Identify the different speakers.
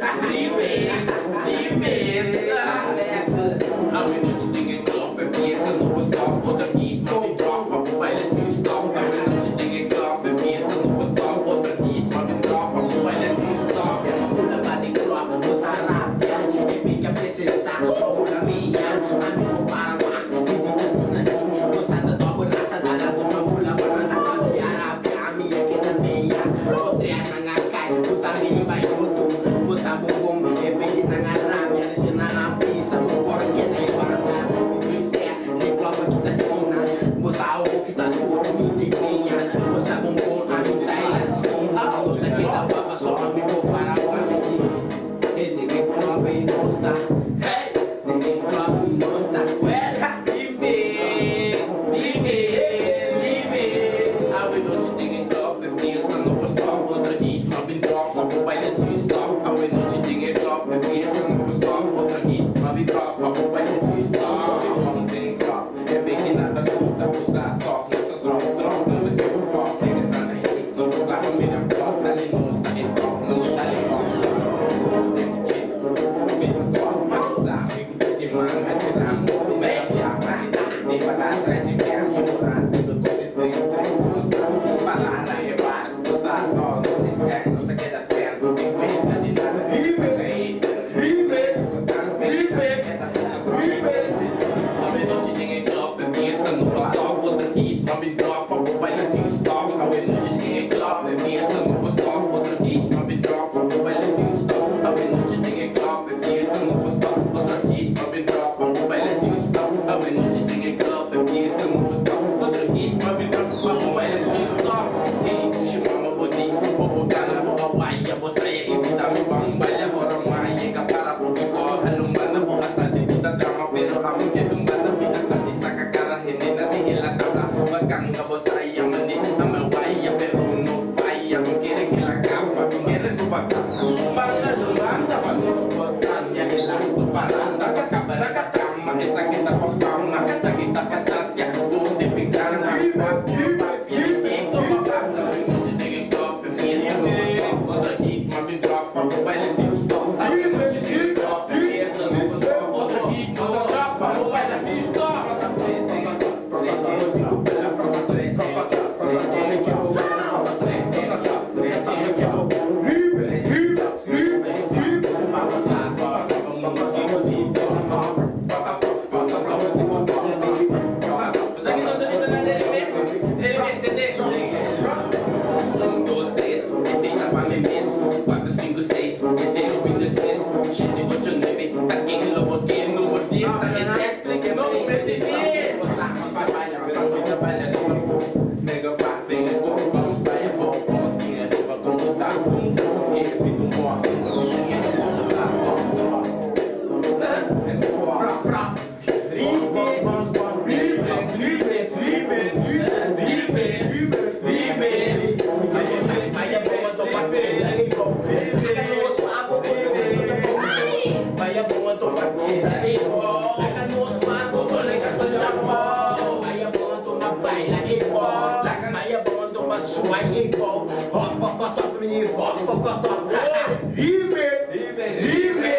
Speaker 1: A noite ninguém coloca é fiesta, não vou stop, outra hit, move drop, papo baile se stop. A noite ninguém coloca é fiesta, não vou stop, outra hit, move drop, papo baile se stop. Se ela pula base crop, moça rápida, e fica apresentar, pula minha, amigo para lá, menina sinani, moçada dobra, raçada, la toma pula para na piara, a minha que na meia, outra na ngakai, puta mini vai junto, moça bumbum, e peikinan na rami, eles me na pisa, porque na iguana, reclama que tá sina, moça algo que tá duro, me digninha, moça bumbum, a não tá ela sina, falou daqui da baba, só amigo para o amigo, e ninguém club e não está, ninguém club e não está, a noite ninguém club é fiesta, não vou stop, outra hit, move drop, papo baile se stop, a noite ninguém club é fiesta, não vou stop, outra hit, move drop, papo baile se stop, vamos sem club, é bem que nada custa, usa top, nossa drop, tudo que eu foco, eles tá aí, não vou lá, família, pode, ali não está em top, não está em top, mesmo top, mas usar, fico de mano, vai tirar amor, vai apiar, vai dar, nem para atrás de mim, a minha mudança, eu tô de trem, balada, repara, usar top, não se esquece, não tá que das pernas, não tem cuenta de nada, a noite ninguém club é fiesta, não vou stop, outra hit, move drop, papo baile se stop. A noite ninguém club é fiesta, não vou stop, outra hit, move drop, papo baile se stop. A noite ninguém club é fiesta, não vou stop, outra hit, move drop, papo baile se stop. A noite ninguém club é fiesta, não vou stop, outra hit, move drop, papo baile se stop. Ei, puxa mama bodi, bobo gana, boa baia, bostraia, evita me bambalha, bora maia, capara, público, halumbana, boa sade, puta drama, pero amo que dumbana, minasa, saca cara, renena, de ela tabla, baganga, bostraia, mani, ama waia, pero no falla, não quer que ela capa, não quer que bacana, banga, lumbanda, banga, botanya, elasto, paranda, cacaba, cacatama, essa que tá com fama, cata que tá casácia, tudo de pegana, papo, papinha, quem toma passa, não te diga que top, fiesta, não vou stop, outra hit, move drop, papo baile se stop, a noite de drop, fiesta, não vou stop, outra hit, move drop, papo baile se stop. Remix! Remix!